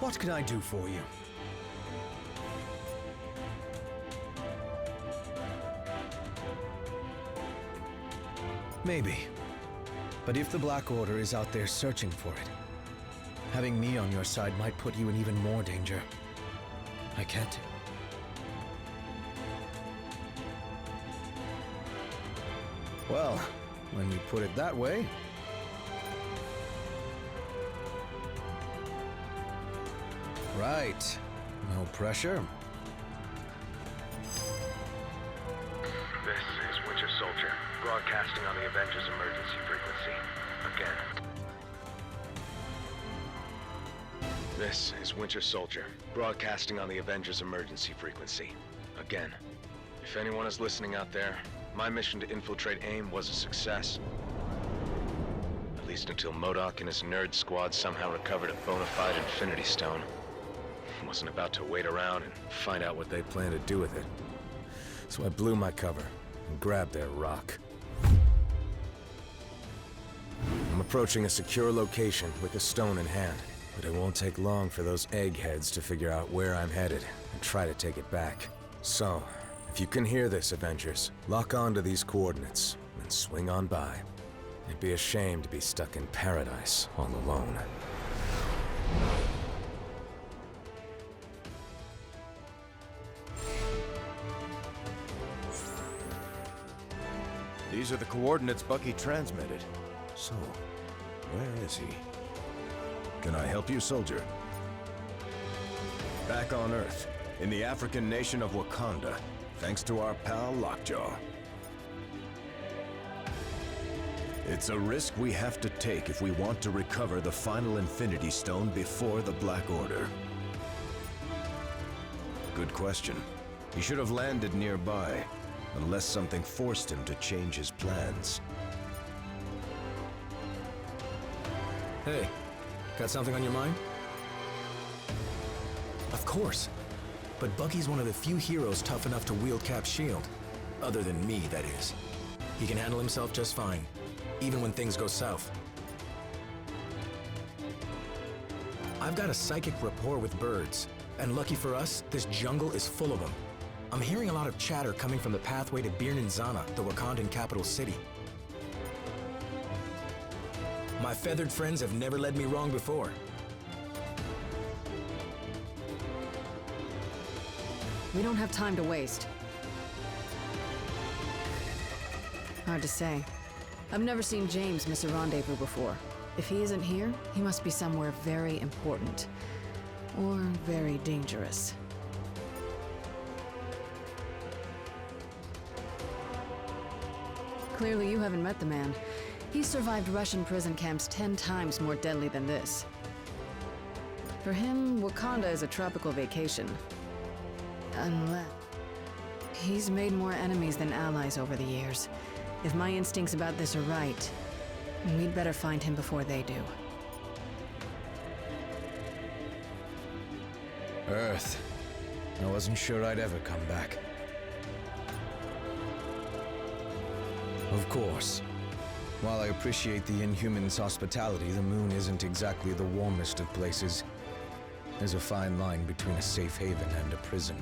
What can I do for you? Maybe. But if the Black Order is out there searching for it, having me on your side might put you in even more danger. I can't. Well, when you put it that way... Right. No pressure. This is Winter Soldier, broadcasting on the Avengers emergency frequency. Again. This is Winter Soldier, broadcasting on the Avengers emergency frequency. Again. If anyone is listening out there, my mission to infiltrate AIM was a success. At least until MODOK and his nerd squad somehow recovered a bona fide Infinity Stone. Wasn't about to wait around and find out what they plan to do with it. So I blew my cover and grabbed their rock. I'm approaching a secure location with the stone in hand, but it won't take long for those eggheads to figure out where I'm headed and try to take it back. So, if you can hear this, Avengers, lock on to these coordinates and swing on by. It'd be a shame to be stuck in paradise all alone. These are the coordinates Bucky transmitted. So, where is he? Can I help you, soldier? Back on Earth, in the African nation of Wakanda, thanks to our pal Lockjaw. It's a risk we have to take if we want to recover the final Infinity Stone before the Black Order. Good question. He should have landed nearby, unless something forced him to change his plans. Hey, got something on your mind? Of course. But Bucky's one of the few heroes tough enough to wield Cap's shield. Other than me, that is. He can handle himself just fine, even when things go south. I've got a psychic rapport with birds, and lucky for us, this jungle is full of them. I'm hearing a lot of chatter coming from the pathway to Birninzana, the Wakandan capital city. My feathered friends have never led me wrong before. We don't have time to waste. Hard to say. I've never seen James miss a rendezvous before. If he isn't here, he must be somewhere very important. Or very dangerous. Clearly you haven't met the man. He survived Russian prison camps 10 times more deadly than this. For him, Wakanda is a tropical vacation. Unless... He's made more enemies than allies over the years. If my instincts about this are right, we'd better find him before they do. Earth. I wasn't sure I'd ever come back. Of course. While I appreciate the Inhumans' hospitality, the moon isn't exactly the warmest of places. There's a fine line between a safe haven and a prison.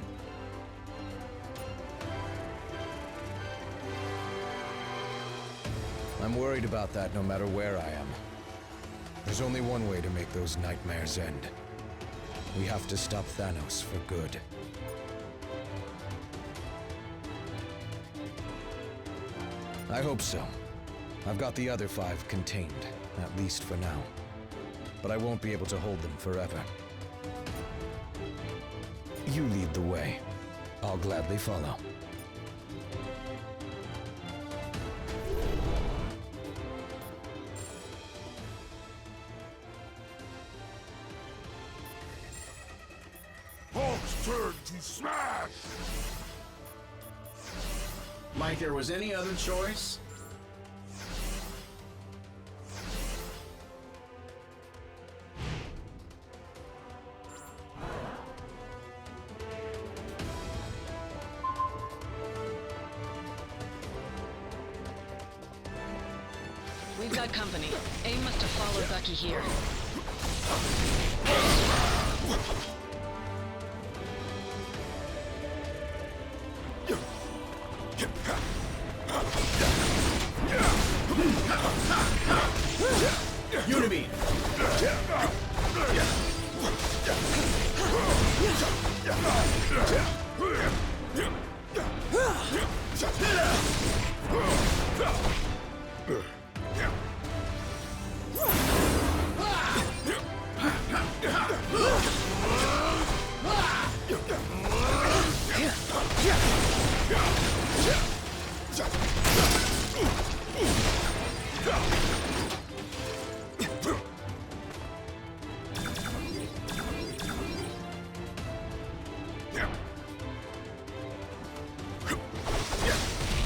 I'm worried about that no matter where I am. There's only one way to make those nightmares end. We have to stop Thanos for good. I hope so. I've got the other 5 contained, at least for now. But I won't be able to hold them forever. You lead the way. I'll gladly follow. Hulk's turn to smash! Like there was any other choice? We've got company. AIM must have followed Bucky here. Unibeam!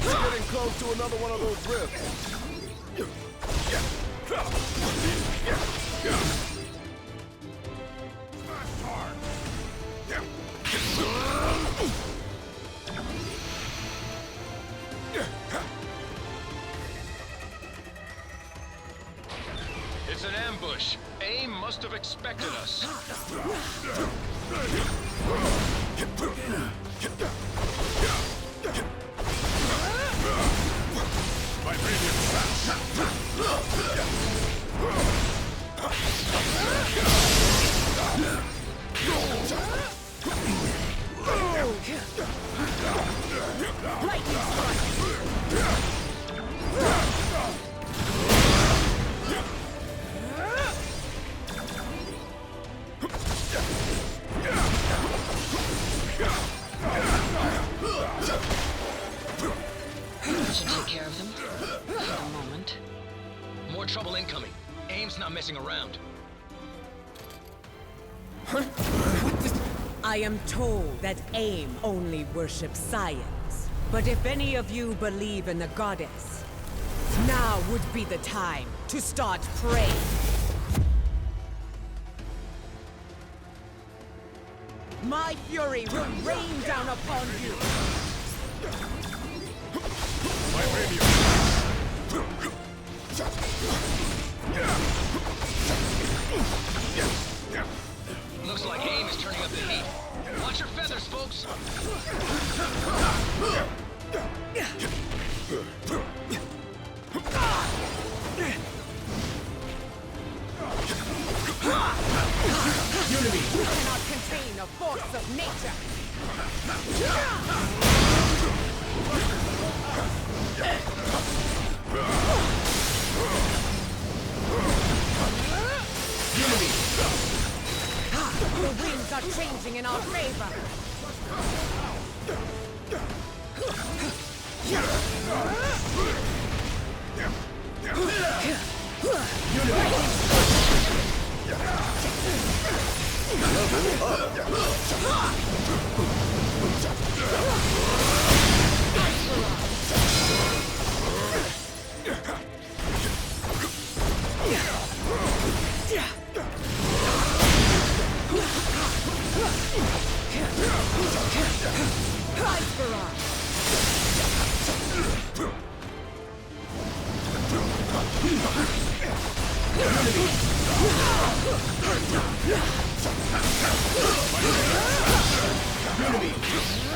Getting close to another one of those rifts. It's an ambush. AIM must have expected us. Should take care of them for a moment. More trouble incoming. AIM's not messing around. I am told that AIM only worships science. But if any of you believe in the goddess, now would be the time to start praying. My fury will rain down upon you. Looks like AIM is turning up the heat. Watch your feathers, folks! You cannot contain a force of nature. The winds are changing in our favor.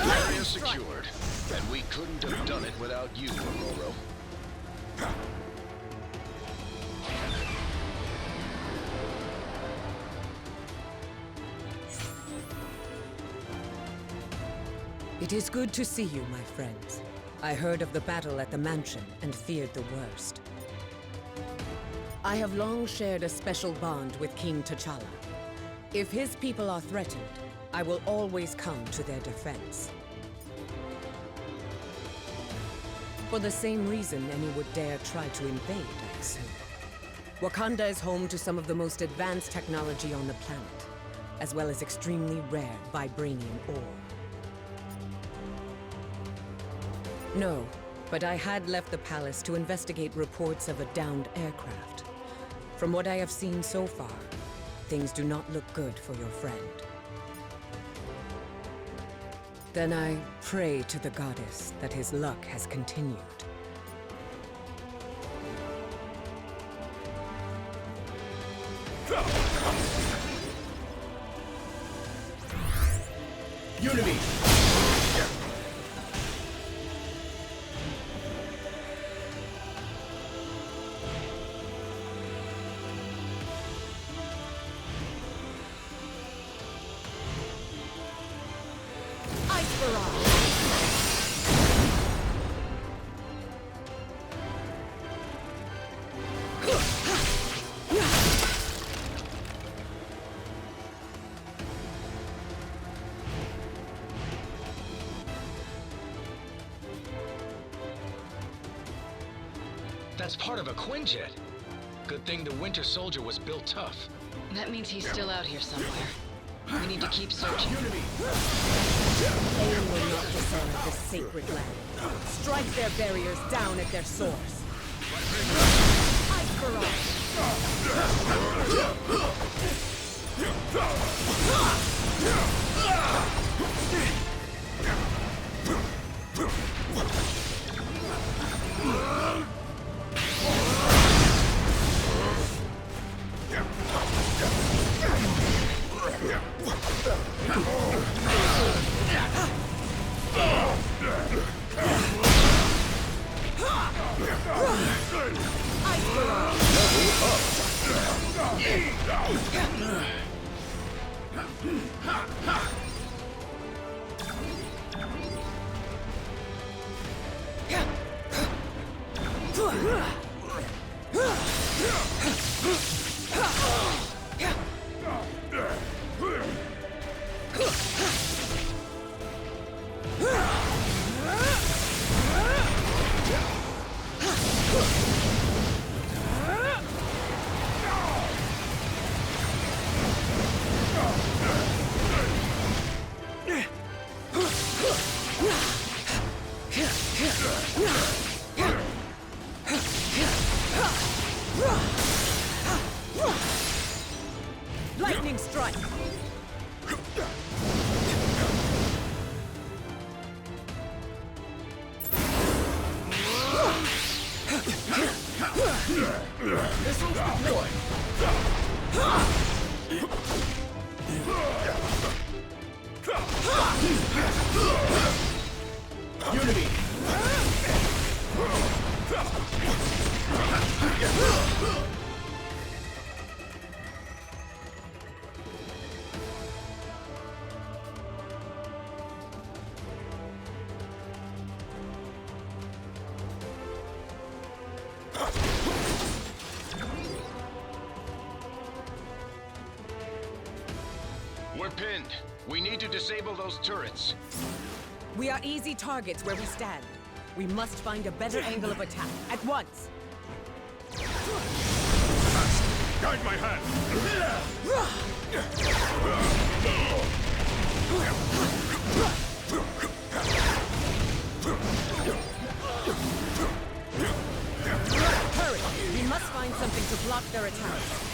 Area secured, and we couldn't have done it without you, Aurora. It is good to see you, my friends. I heard of the battle at the mansion and feared the worst. I have long shared a special bond with King T'Challa. If his people are threatened, I will always come to their defense. For the same reason any would dare try to invade, I assume. Wakanda is home to some of the most advanced technology on the planet, as well as extremely rare vibranium ore. No, but I had left the palace to investigate reports of a downed aircraft. From what I have seen so far, things do not look good for your friend. Then I pray to the goddess that his luck has continued. Unity! Ice barrage! That's part of a Quinjet. Good thing the Winter Soldier was built tough. That means he's still out here somewhere. We need to keep searching. Aim will not descend the sacred land. Strike their barriers down at their source. Ice barrage! Lightning strike! Missiles deployed! Unity! We're pinned. We need to disable those turrets. We are easy targets where we stand. We must find a better angle of attack, at once! Guide my hand! Hurry! We must find something to block their attacks.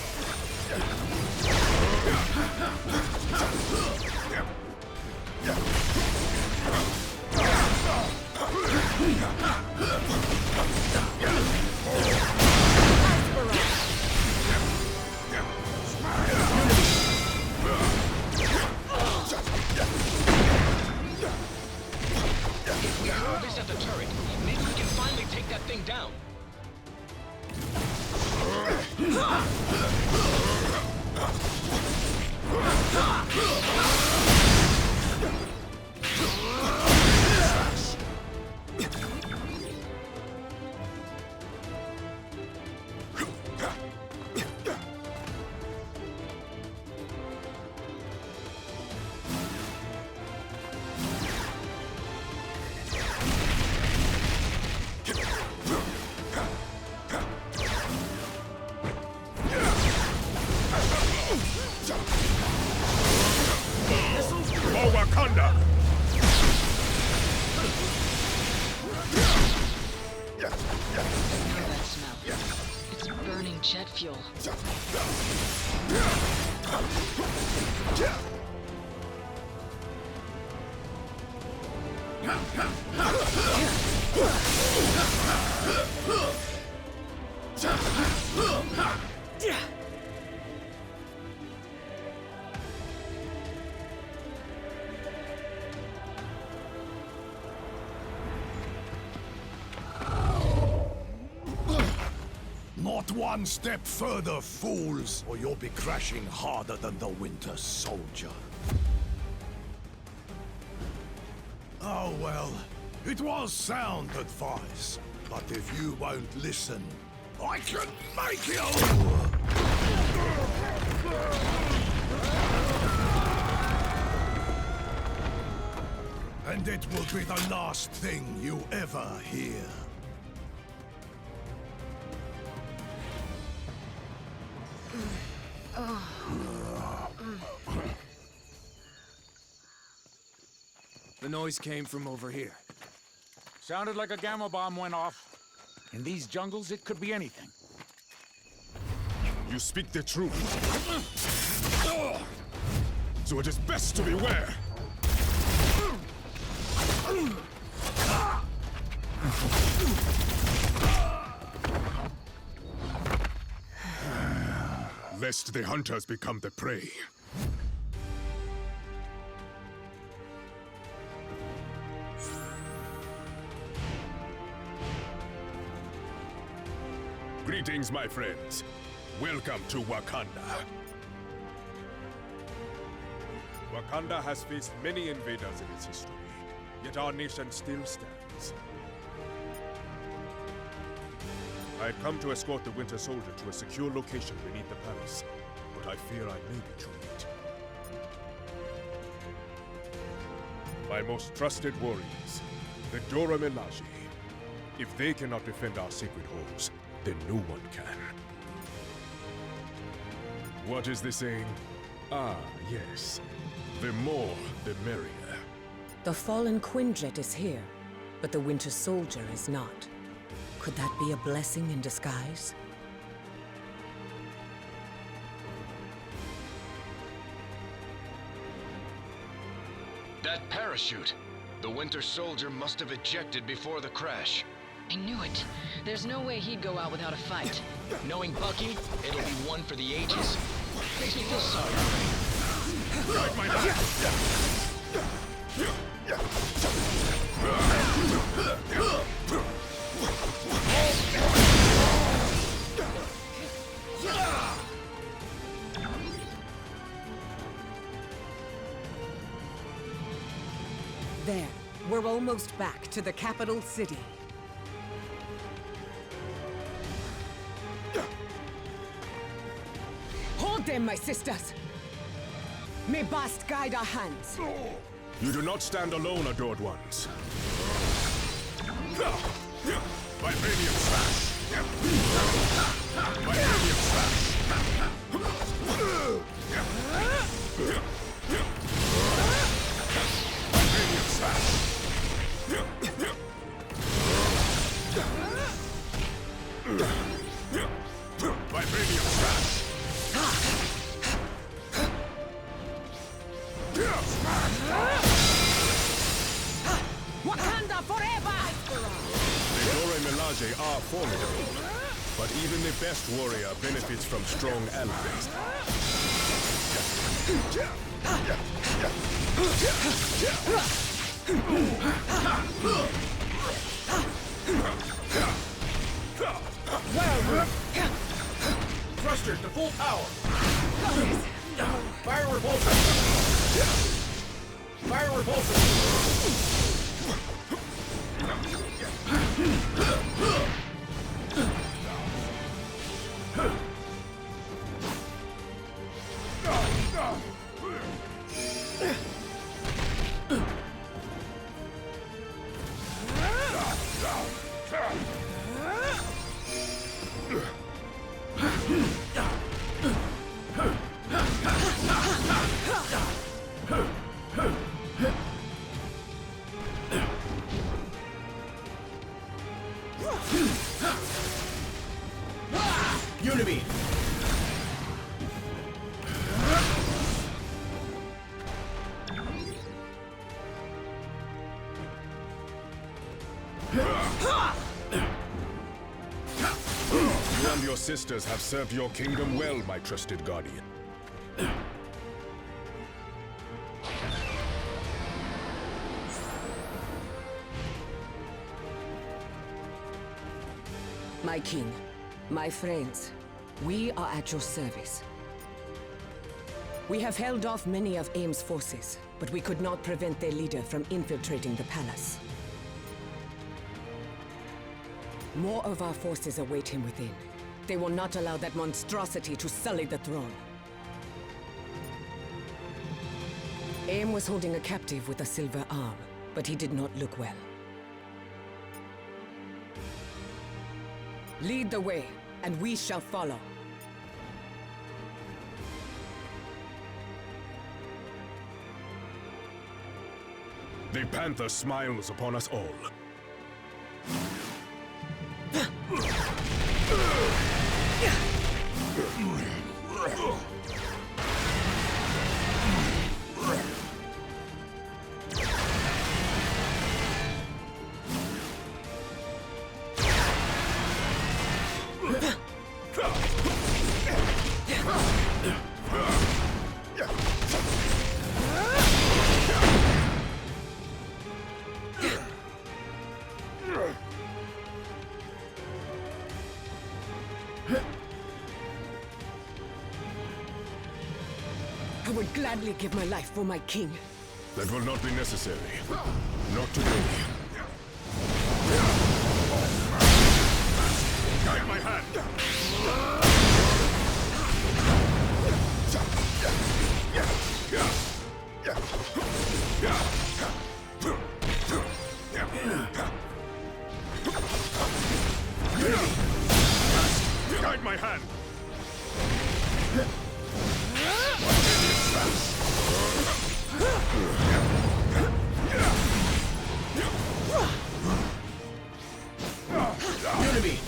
If we hurl this at the turret, maybe we can finally take that thing down. For Wakanda! I know that smell. It's burning jet fuel. one step further, fools, or you'll be crashing harder than the Winter Soldier. Oh well, it was sound advice, but if you won't listen, I can make you! And it will be the last thing you ever hear. The noise came from over here. Sounded like a gamma bomb went off. In these jungles, it could be anything. You speak the truth. So it is best to beware. Lest the hunters become the prey. Greetings, my friends. Welcome to Wakanda. Wakanda has faced many invaders in its history, yet our nation still stands. I had come to escort the Winter Soldier to a secure location beneath the palace, but I fear I may be too late. My most trusted warriors, the Dora Milaje. If they cannot defend our sacred halls, then no one can. What is the saying? Ah, yes. The more, the merrier. The fallen Quinjet is here, but the Winter Soldier is not. Could that be a blessing in disguise? That parachute! The Winter Soldier must have ejected before the crash. I knew it. There's no way he'd go out without a fight. Knowing Bucky, it'll be one for the ages. Makes me feel sorry. Right, my man. There. We're almost back to the capital city. Hold them, my sisters! May Bast guide our hands. You do not stand alone, adored ones. Vibranium slash! Vibranium slash! Vibranium slash! Vibranium slash! Wakanda forever! The Dora Milaje are formidable, but even the best warrior benefits from strong allies. Thrusters to full power! Fire repulsor! Fire repulsor! Unibeam! You and your sisters have served your kingdom well, my trusted guardian. My king, My friends, we are at your service. We have held off many of AIM's forces, but we could not prevent their leader from infiltrating the palace. More of our forces await him within. They will not allow that monstrosity to sully the throne. AIM was holding a captive with a silver arm, but he did not look well. Lead the way, and we shall follow. The Panther smiles upon us all. I would gladly give my life for my king. That will not be necessary. Not today. Guide my hand! Guide my hand! Enemy!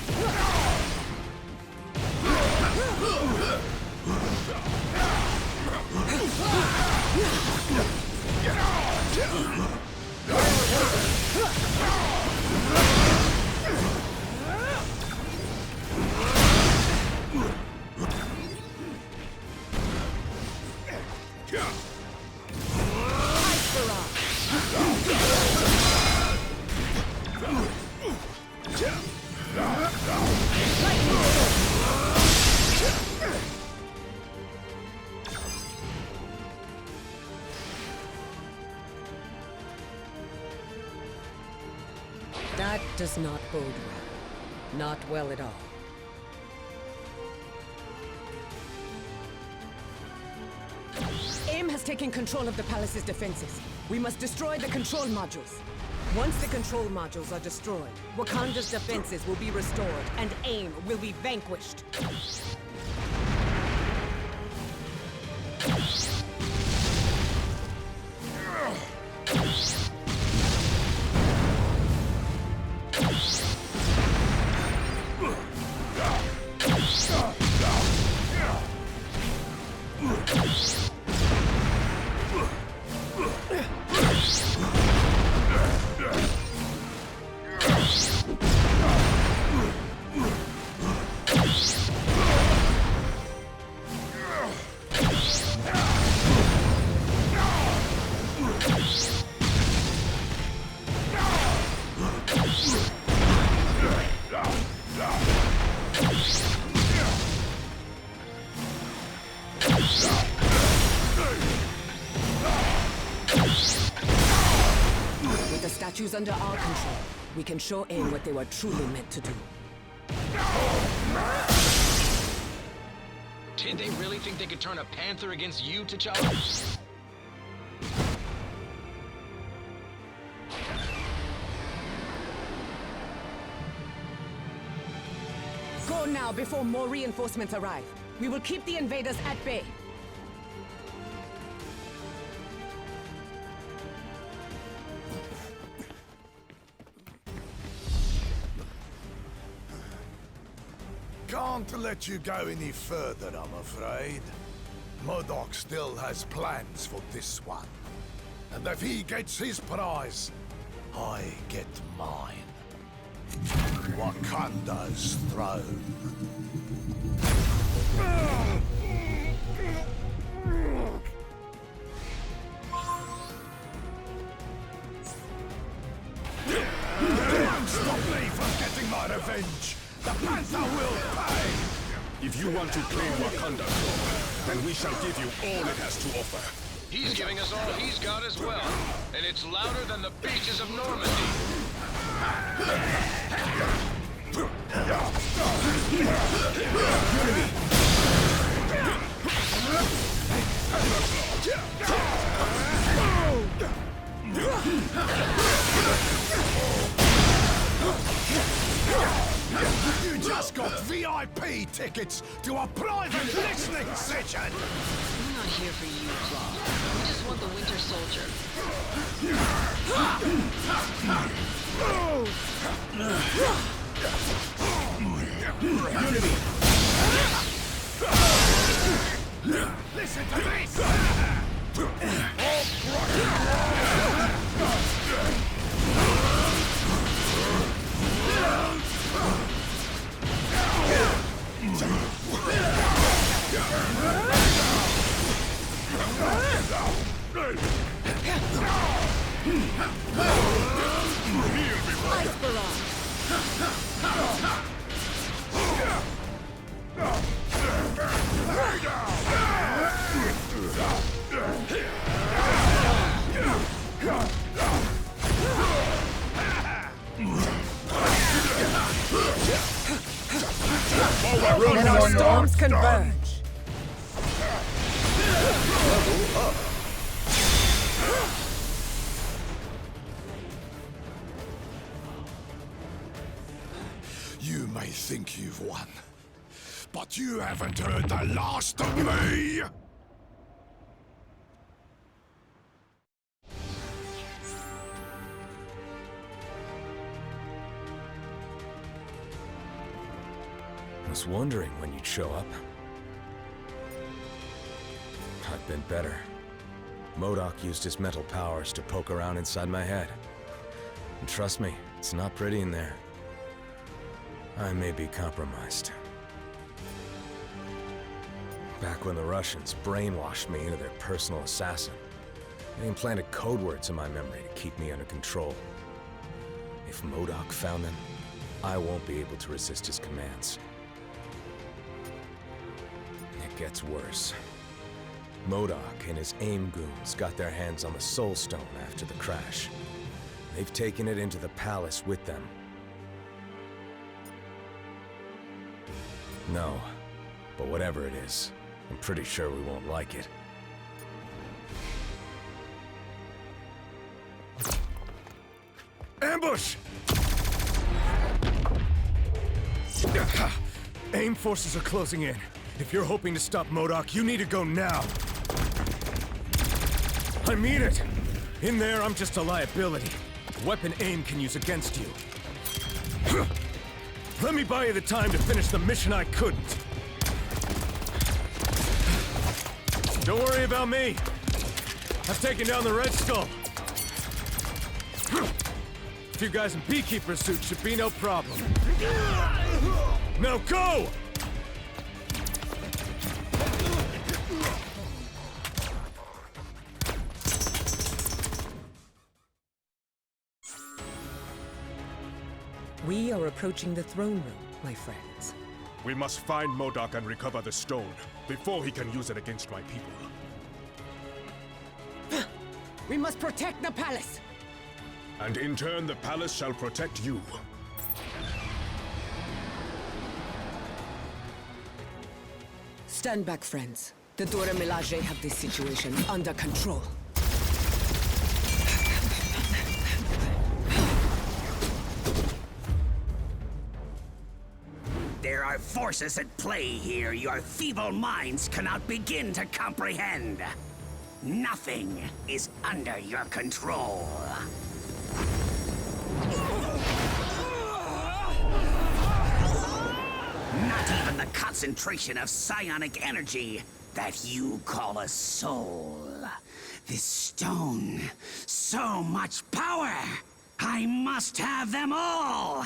That does not bode well. Not well at all. AIM has taken control of the palace's defenses. We must destroy the control modules. Once the control modules are destroyed, Wakanda's defenses will be restored, and AIM will be vanquished. With the statues under our control, we can show AIM what they were truly meant to do. Did they really think they could turn a panther against you, T'Challa? Go now before more reinforcements arrive. We will keep the invaders at bay. Can't let you go any further, I'm afraid. Modok still has plans for this one. And if he gets his prize, I get mine. Wakanda's throne. Don't stop me from getting my revenge! The Panther will pay! want to claim Wakanda, then we shall give you all it has to offer. He's giving us all he's got as well. And it's louder than the beaches of Normandy. You just got VIP tickets to a private listening session! We're not here for you, Claw. We just want the Winter Soldier. Listen to this! Let our storms converge. You may think you've won, but you haven't heard the last of me! I was wondering when you'd show up. I've been better. MODOK used his mental powers to poke around inside my head. And trust me, it's not pretty in there. I may be compromised. Back when the Russians brainwashed me into their personal assassin, they implanted code words in my memory to keep me under control. If MODOK found them, I won't be able to resist his commands. It gets worse. MODOK and his AIM goons got their hands on the Soul Stone after the crash. They've taken it into the palace with them. No, but whatever it is, I'm pretty sure we won't like it. Ambush! AIM forces are closing in. If you're hoping to stop MODOK, you need to go now. I mean it! In there, I'm just a liability. A weapon AIM can use against you. Let me buy you the time to finish the mission I couldn't. Don't worry about me. I've taken down the Red Skull. A few guys in beekeeper suits should be no problem. Now go! We are approaching the throne room, my friends. We must find MODOK and recover the stone before he can use it against my people. We must protect the palace! And in turn, the palace shall protect you. Stand back, friends. The Dora Milaje have this situation under control. There are forces at play here your feeble minds cannot begin to comprehend. Nothing is under your control. Not even the concentration of psionic energy that you call a soul. This stone, so much power! I must have them all!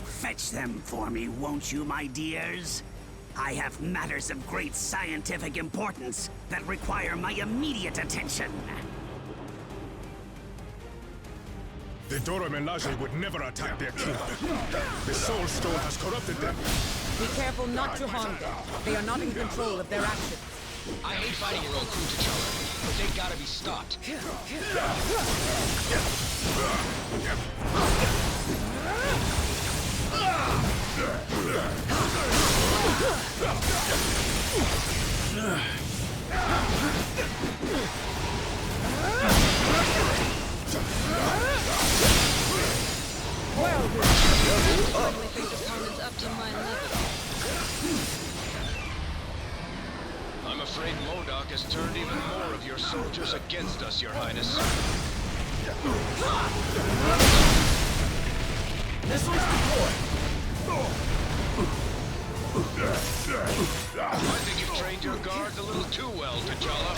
Fetch them for me, won't you, my dears? I have matters of great scientific importance that require my immediate attention. The Dora Milaje would never attack their king. The Soul Stone has corrupted them. Be careful not to harm them. They are not in control of their actions. I hate fighting your own crew, T'Challa, but they gotta be stopped. I think opponents up to my level. I'm afraid MODOK has turned even more of your soldiers against us, Your Highness. Missiles deployed! I think you've trained your guards a little too well, T'Challa.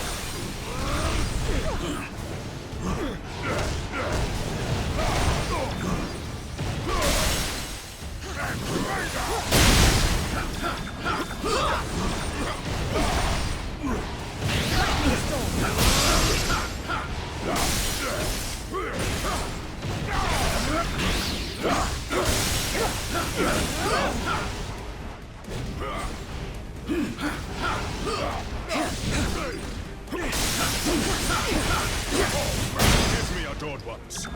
Give me adored ones.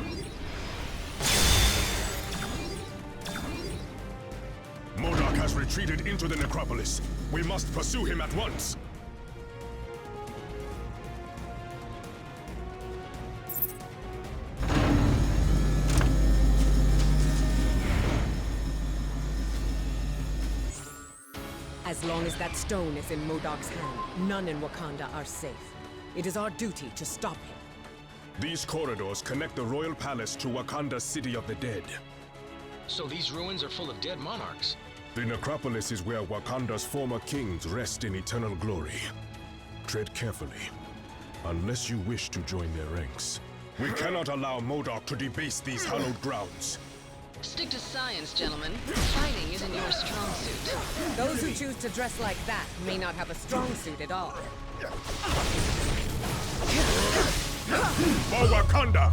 MODOK has retreated into the necropolis. We must pursue him at once. As long as that stone is in MODOK's hand, none in Wakanda are safe. It is our duty to stop him. These corridors connect the royal palace to Wakanda's city of the dead. So these ruins are full of dead monarchs. The necropolis is where Wakanda's former kings rest in eternal glory. Tread carefully, unless you wish to join their ranks. We cannot allow MODOK to debase these hallowed grounds. Stick to science, gentlemen. Fighting isn't your strong suit. Those who choose to dress like that may not have a strong suit at all. For Wakanda!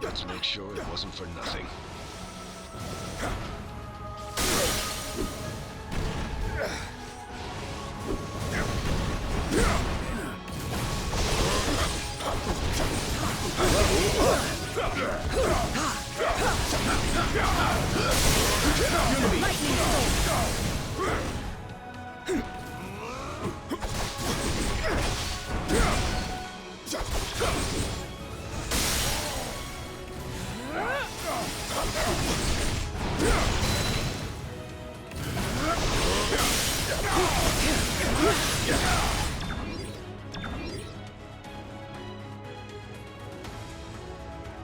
Let's make sure it wasn't for nothing.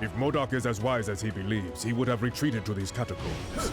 If MODOK is as wise as he believes, he would have retreated to these catacombs.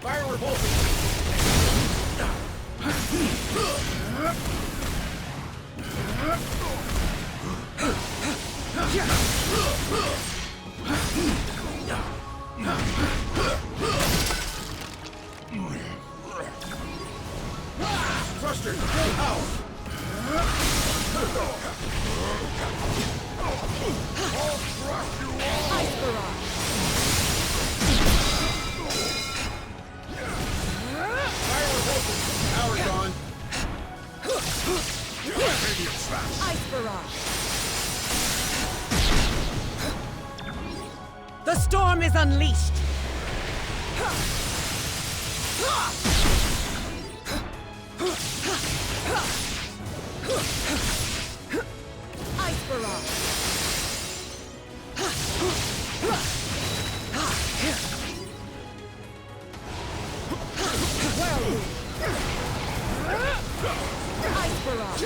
Fire repulsor! Thruster, full power! I'll crush you all! Ice barrage! Fire repulsor! Power gone! Radiant slash! Ice barrage! The storm is unleashed! Ice barrage! Whirlwind! Ice barrage!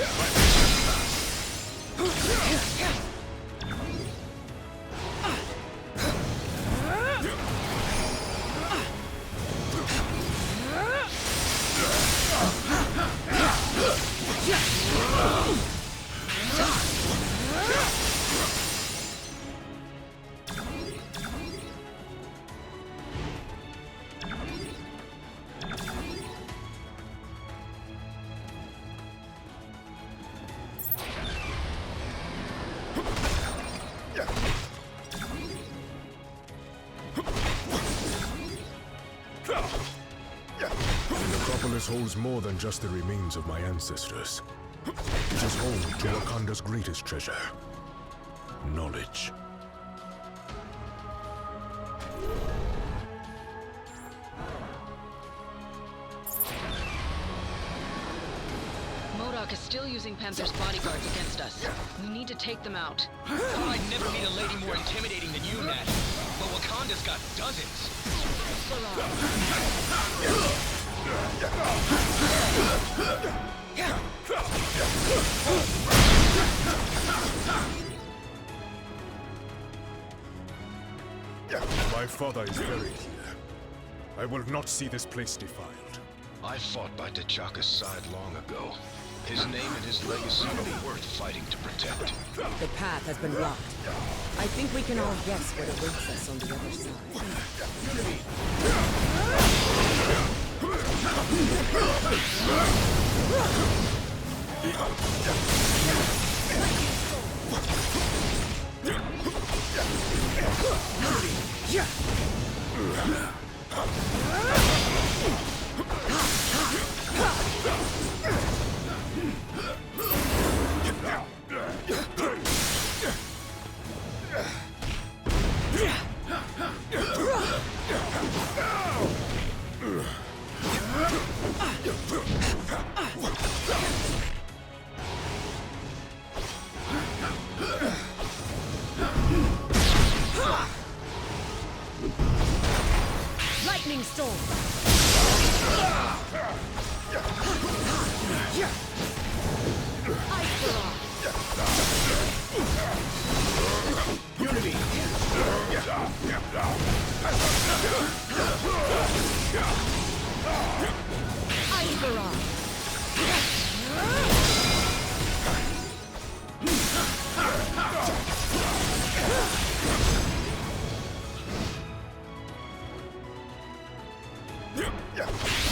Necropolis holds more than just the remains of my ancestors. It is home to Wakanda's greatest treasure, knowledge. MODOK is still using Panther's bodyguards against us. We need to take them out. Thought I'd never meet a lady more intimidating than you, Nat. But Wakanda's got dozens. My father is buried here. I will not see this place defiled. I fought by T'Chaka's side long ago. His name and his legacy are worth fighting to protect. The path has been blocked. I think we can all guess what awaits us on the other side. Lightning storm! Ice barrage! Unity! Ice barrage!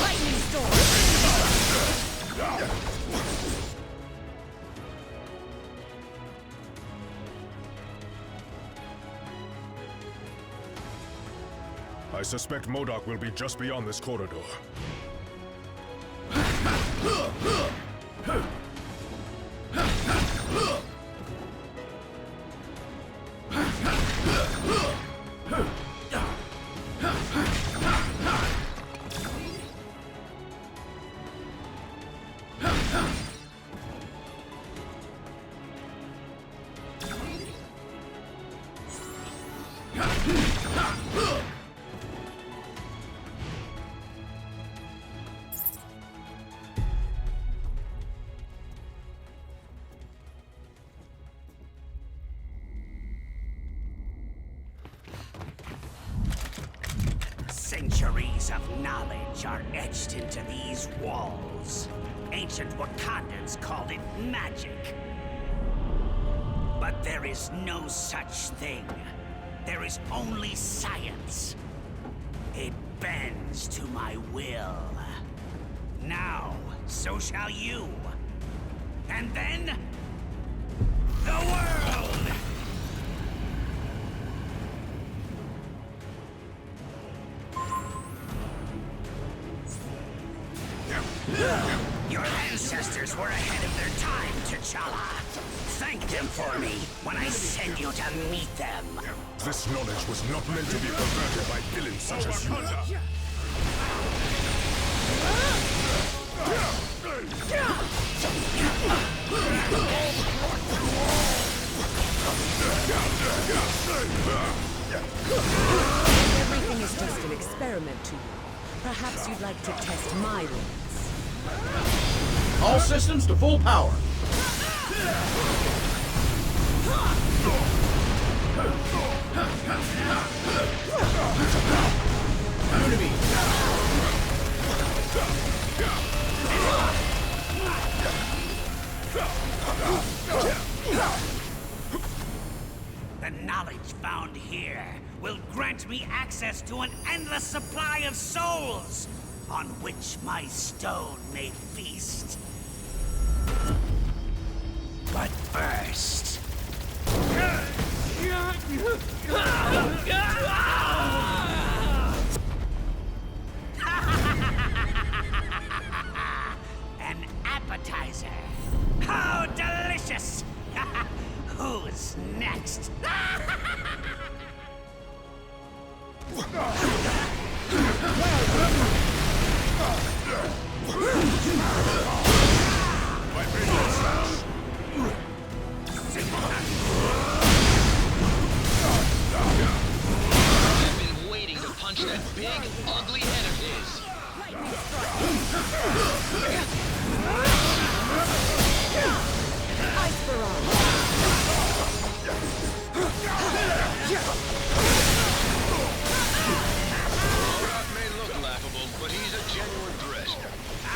Lightning storm! I suspect MODOK will be just beyond this corridor. Centuries of knowledge are etched into these walls. Ancient Wakandans called it magic. But there is no such thing. There is only science. It bends to my will. Now, so shall you. And then, the world! Your ancestors were ahead of their time, T'Challa. Thank them for me when I send you to meet them. This knowledge was not meant to be perverted by villains such as you. Everything is just an experiment to you. Perhaps you'd like to test my limits. All systems to full power. Enemy. The knowledge found here will grant me access to an endless supply of souls, on which my stone may feast. But first... An appetizer. How delicious! Who's next? I've been waiting to punch that big, ugly head of his. Rock may look laughable, but he's a genuine threat.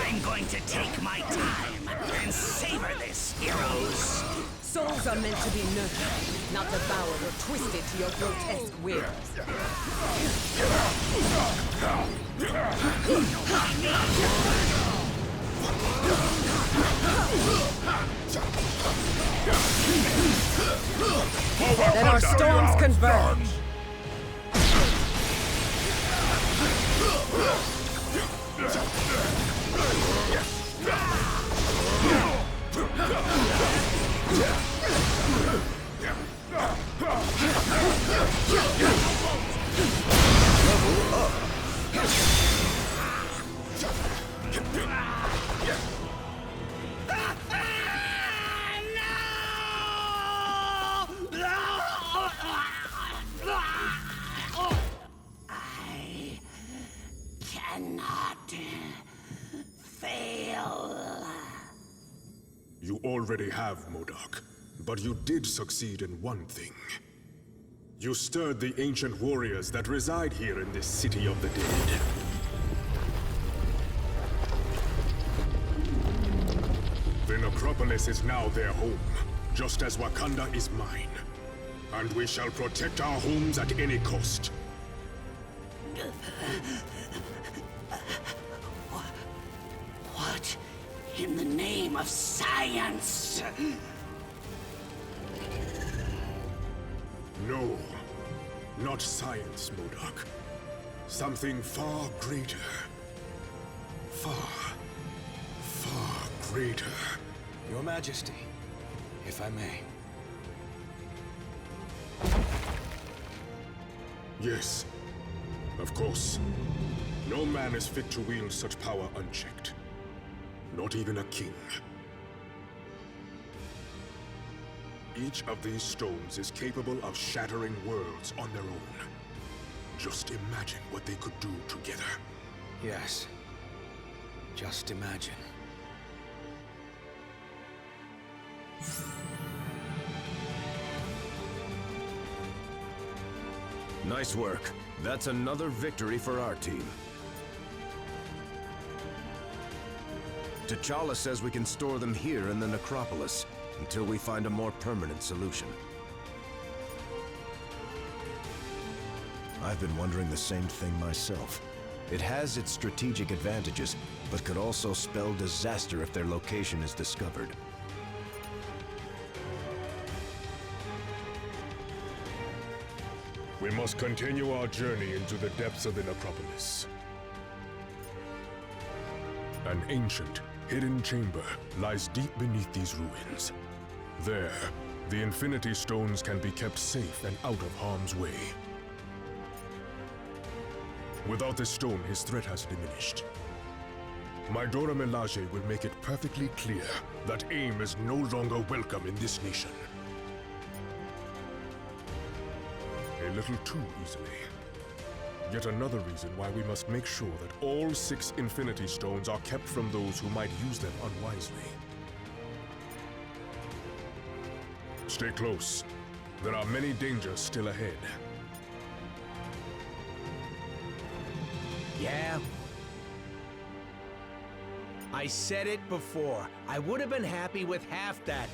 I'm going to take my time and savor this, heroes. Souls are meant to be nurtured, not devoured or twisted to your grotesque whims. Let our storms converge! I cannot fail. You already have, MODOK. But you did succeed in one thing. You stirred the ancient warriors that reside here in this city of the dead. The necropolis is now their home, just as Wakanda is mine. And we shall protect our homes at any cost. What in the name of science? No, not science, MODOK. Something far greater. Far greater. Your Majesty, if I may. Yes, of course. No man is fit to wield such power unchecked. Not even a king. Each of these stones is capable of shattering worlds on their own. Just imagine what they could do together. Yes. Just imagine. Nice work. That's another victory for our team. T'Challa says we can store them here in the necropolis until we find a more permanent solution. I've been wondering the same thing myself. It has its strategic advantages, but could also spell disaster if their location is discovered. We must continue our journey into the depths of the necropolis. An ancient, hidden chamber lies deep beneath these ruins. There, the Infinity Stones can be kept safe and out of harm's way. Without this stone, his threat has diminished. My Dora Milaje will make it perfectly clear that AIM is no longer welcome in this nation. A little too easily. Yet another reason why we must make sure that all 6 Infinity Stones are kept from those who might use them unwisely. Stay close. There are many dangers still ahead. Yeah? I said it before. I would have been happy with half that.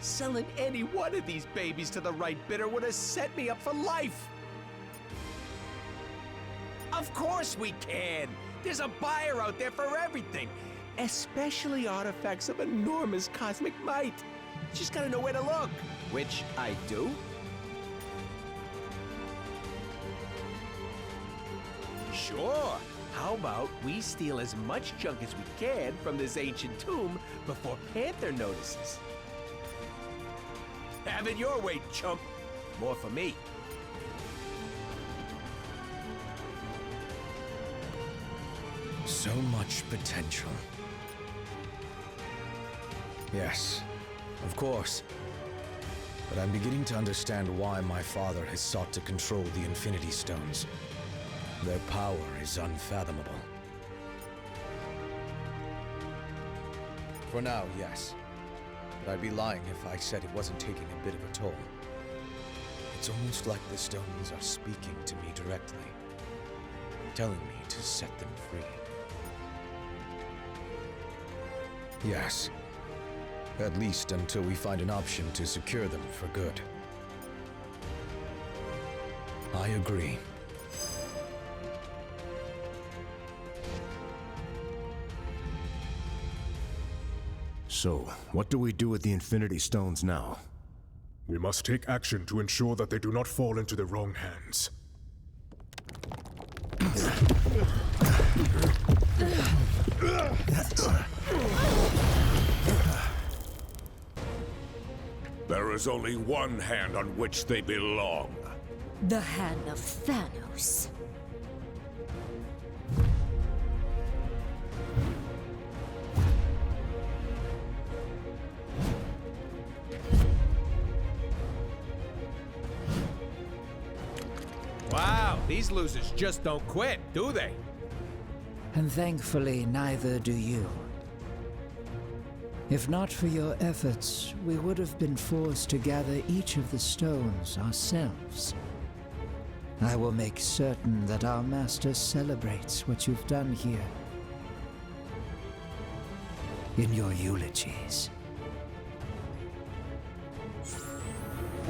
Selling any one of these babies to the right bidder would have set me up for life. Of course we can. There's a buyer out there for everything. Especially artifacts of enormous cosmic might. Just gotta know where to look. Which I do. Sure. How about we steal as much junk as we can from this ancient tomb before Panther notices? Have it your way, chump. More for me. So much potential. Yes, of course. But I'm beginning to understand why my father has sought to control the Infinity Stones. Their power is unfathomable. For now, yes. But I'd be lying if I said it wasn't taking a bit of a toll. It's almost like the stones are speaking to me directly, telling me to set them free. Yes. At least until we find an option to secure them for good. I agree. So, what do we do with the Infinity Stones now? We must take action to ensure that they do not fall into the wrong hands. There is only one hand on which they belong. The hand of Thanos. Wow, these losers just don't quit, do they? And thankfully, neither do you. If not for your efforts, we would have been forced to gather each of the stones ourselves. I will make certain that our master celebrates what you've done here. In your eulogies.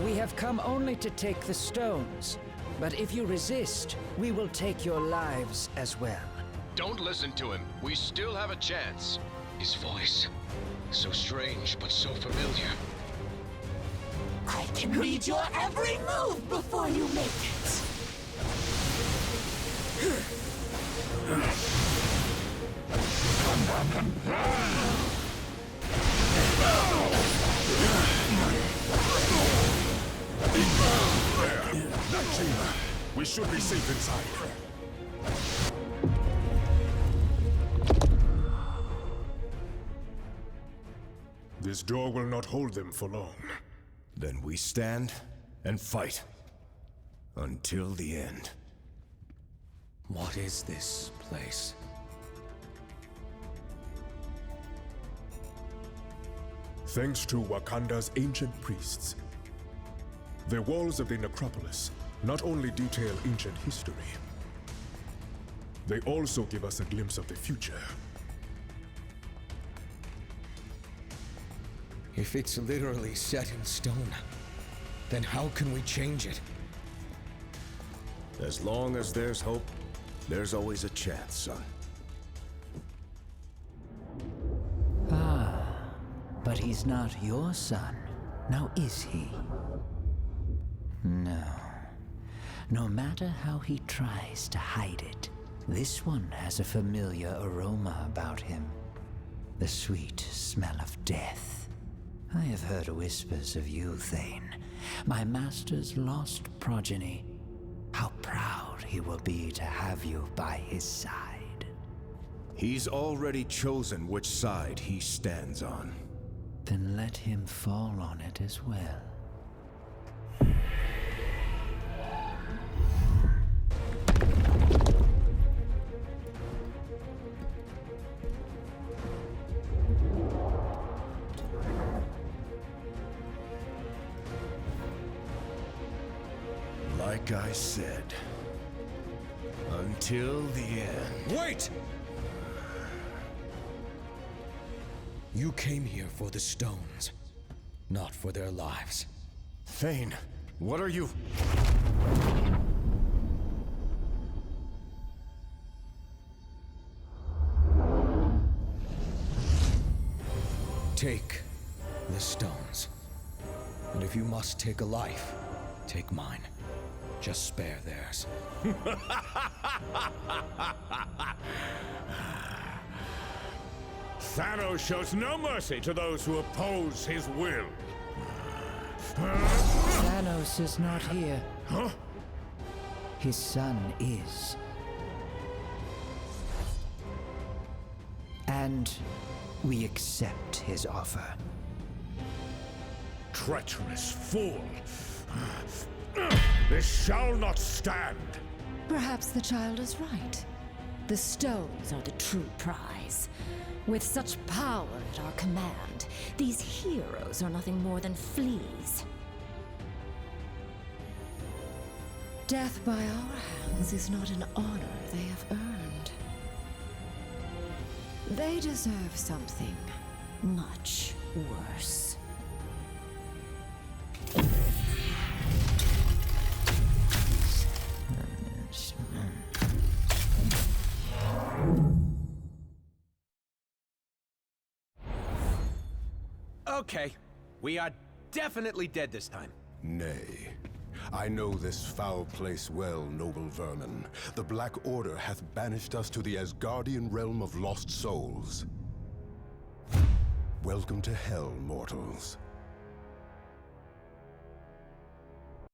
We have come only to take the stones, but if you resist, we will take your lives as well. Don't listen to him. We still have a chance. His voice. So strange, but so familiar. I can read your every move before you make it. That chamber. We should be safe inside. This door will not hold them for long. Then we stand and fight. Until the end. What is this place? Thanks to Wakanda's ancient priests, the walls of the necropolis not only detail ancient history, they also give us a glimpse of the future. If it's literally set in stone, then how can we change it? As long as there's hope, there's always a chance, son. But he's not your son, now is he? No. No matter how he tries to hide it, this one has a familiar aroma about him. The sweet smell of death. I have heard whispers of you, Thane, my master's lost progeny. How proud he will be to have you by his side. He's already chosen which side he stands on. Then let him fall on it as well. Like I said, until the end. Wait! You came here for the stones, not for their lives. Thane, what are you? Take the stones. And if you must take a life, take mine. Just spare theirs. Thanos shows no mercy to those who oppose his will. Thanos is not here. Huh? His son is. And we accept his offer. Treacherous fool! This shall not stand! Perhaps the child is right. The stones are the true prize. With such power at our command, these heroes are nothing more than fleas. Death by our hands is not an honor they have earned. They deserve something much worse. Okay, we are definitely dead this time. Nay. I know this foul place well, noble vermin. The Black Order hath banished us to the Asgardian realm of lost souls. Welcome to hell, mortals.